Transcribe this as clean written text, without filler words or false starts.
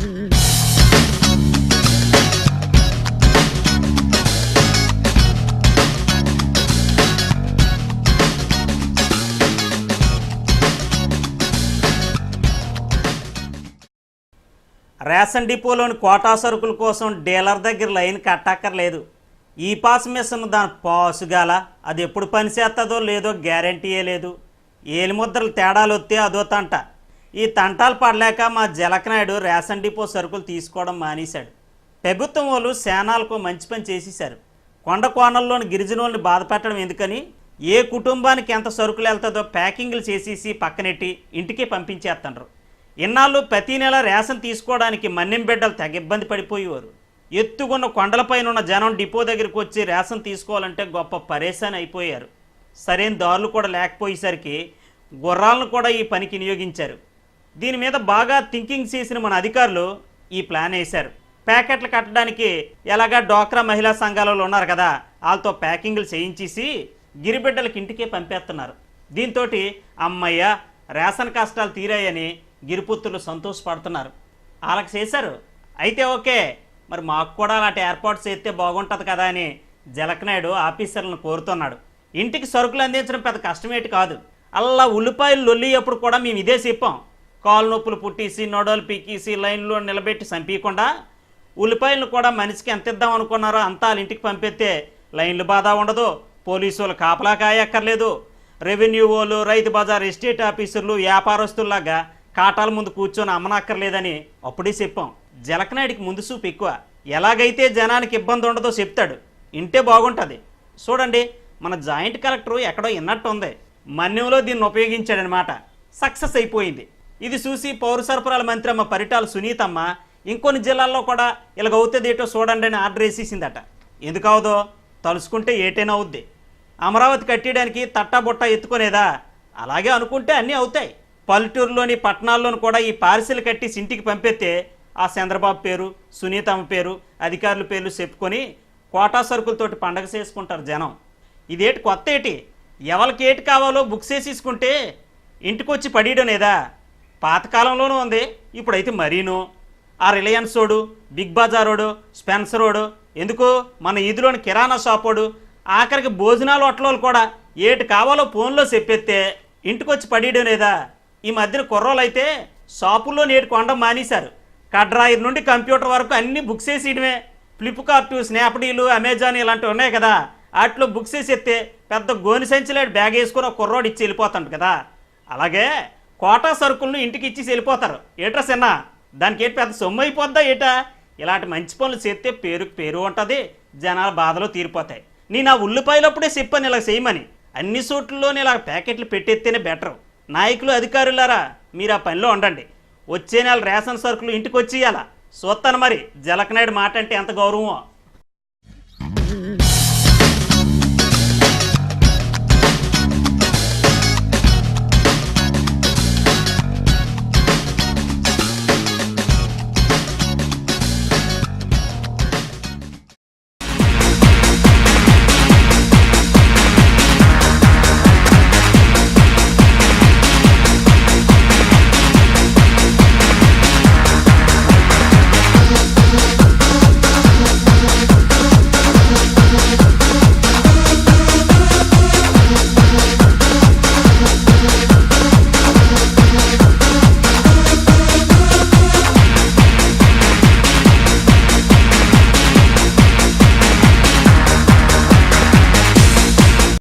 Ration డిపోలోని quota సరుకుల కోసం dealer దగ్గర లైన్ కట్టక్కర్లేదు. ఈ పాస్ మిషన్ దాని పాసుగాల అది ఎప్పుడు పనిచేస్తుందో లేదో గ్యారంటీయే లేదు. ఏలిముద్రలు తేడాలు వస్తే అదో తంట. ఈ తంటాలు పడలేక మా జలకనాయుడు రేషన్ డిపో సరుకులు తీసుకోవడం మానేశాడు. ప్రభుత్వం వాళ్ళు సేనాలకు మంచి పని చేసేశారు. కొండ కోణంలోని గిరిజనుల్ని బాధ పెట్టడం ఎందుకని ఏ కుటుంబానికి ఎంత సరుకులు వెళ్తుందో ప్యాకింగ్లు చేసేసి పక్కనెట్టి ఇంటికి పంపించేస్తున్నారు. ఇన్నాళ్ళు ప్రతి నెల రేషన్ తీసుకోవడానికి మన్యం బిడ్డలు తెగ ఇబ్బంది పడిపోయేవారు. ఎత్తుకున్న కొండలపైన ఉన్న జనం డిపో దగ్గరికి వచ్చి రేషన్ తీసుకోవాలంటే గొప్ప పరేషాన్ అయిపోయారు. సరైన దారులు కూడా లేకపోయేసరికి గుర్రాలను కూడా ఈ పనికి వినియోగించారు. దీని మీద బాగా థింకింగ్ చేసిన మన అధికారులు ఈ ప్లాన్ వేశారు. ప్యాకెట్లు కట్టడానికి ఎలాగా డోక్రా మహిళా సంఘాలలో ఉన్నారు కదా, వాళ్ళతో ప్యాకింగ్లు చేయించేసి గిరిబిడ్డలకి ఇంటికే పంపేస్తున్నారు. దీంతో అమ్మయ్య రేషన్ కష్టాలు తీరాయని గిరిపుత్రులు సంతోషపడుతున్నారు. వాళ్ళకి చేశారు. అయితే ఓకే, మరి మాకు కూడా అలాంటి ఏర్పాటు చేస్తే బాగుంటుంది కదా అని జలకనాయుడు ఆఫీసర్లను కోరుతున్నాడు. ఇంటికి సరుకులు అందించడం పెద్ద కష్టమేటి కాదు. అలా ఉల్లిపాయలు లొల్లియప్పుడు కూడా మేము ఇదే చెప్పాం. కాలు నొప్పులు పుట్టేసి నొడలు పీకేసి లైన్లో నిలబెట్టి చంపీయకుండా ఉల్లిపాయలను కూడా మనిషికి ఎంత ఇద్దాం అనుకున్నారో అంతా వాళ్ళ ఇంటికి పంపిస్తే లైన్లు బాధ ఉండదు, పోలీసు వాళ్ళు కాపలా కాయక్కర్లేదు, రెవెన్యూ వాళ్ళు, రైతు బజార్ ఎస్టేట్ ఆఫీసర్లు, వ్యాపారస్తుల్లాగా కాటాల ముందు కూర్చొని అమ్మనక్కర్లేదని అప్పుడే చెప్పాం. జలకనాయుడికి ముందు చూపు ఎక్కువ. ఎలాగైతే జనానికి ఇబ్బంది ఉండదో చెప్తాడు, ఇంటే బాగుంటుంది. చూడండి, మన జాయింట్ కలెక్టరు ఎక్కడో విన్నట్టు ఉంది. మన్యంలో దీన్ని ఉపయోగించాడనమాట. సక్సెస్ అయిపోయింది. ఇది చూసి పౌర సరఫరాల మంత్రి అమ్మ పరిటాల సునీతమ్మ ఇంకొన్ని జిల్లాల్లో కూడా ఇలాగవుతుంది ఏటో చూడండి అని ఆర్డర్ వేసేసిందట. ఎందుకు అవదో తలుసుకుంటే ఏటైనా అవుద్ది. అమరావతి కట్టేయడానికి తట్టాబుట్ట ఎత్తుకునేదా? అలాగే అనుకుంటే అన్నీ అవుతాయి. పల్లెటూరులోని పట్టణాల్లోని కూడా ఈ పార్సిల్ కట్టి ఇంటికి పంపితే ఆ చంద్రబాబు పేరు, సునీతమ్మ పేరు, అధికారుల పేర్లు చెప్పుకొని కోటా సరుకులతోటి పండగ చేసుకుంటారు జనం. ఇదేటి కొత్త ఏటి? ఎవరికి ఏటి కావాలో బుక్ చేసేసుకుంటే ఇంటికొచ్చి పడేయడం లేదా? పాతకాలంలోనూ ఉంది, ఇప్పుడైతే మరీను. ఆ రిలయన్స్ రోడు, బిగ్ బజారోడు, స్పెన్సర్ రోడు, ఎందుకు మన ఈదులోని కిరాణా షాపోడు, ఆఖరికి భోజనాలు హోటళ్ళు కూడా ఏటి కావాలో ఫోన్లో చెప్పేస్తే ఇంటికొచ్చి పడేయడం లేదా? ఈ మధ్యన కుర్రోళ్ళు అయితే షాపుల్లో నేటి కొండ మానేశారు. కడ్రాయిర్ నుండి కంప్యూటర్ వరకు అన్నీ బుక్ చేసేయడమే. ఫ్లిప్కార్ట్, స్నాప్డీలు, అమెజాన్ ఇలాంటివి ఉన్నాయి కదా, వాటిలో బుక్ చేసి ఎత్తే పెద్ద గోని సంచిలాడు బ్యాగ్ వేసుకొని ఒక కుర్రోడు ఇచ్చి వెళ్ళిపోతాడు కదా. అలాగే కోటా సరుకులను ఇంటికి ఇచ్చి వెళ్ళిపోతారు. ఏట్రా చిన్న, దానికి ఏంటి పెద్ద సొమ్ము అయిపోద్దా ఏటా? ఇలాంటి మంచి పనులు చేస్తే పేరుకి పేరు ఉంటుంది, జనాల బాధలు తీరిపోతాయి. నేను ఆ ఉల్లిపాయలప్పుడే చెప్పాను ఇలా చేయమని. అన్ని చోట్లలోనే ఇలా ప్యాకెట్లు పెట్టేస్తేనే బెటరు. నాయకులు, అధికారులారా, మీరు ఆ పనిలో ఉండండి. వచ్చే నెల రేషన్ సరుకులు ఇంటికి వచ్చేయాలా? చూస్తాను మరి జలకనాయుడు మాట అంటే ఎంత గౌరవమో.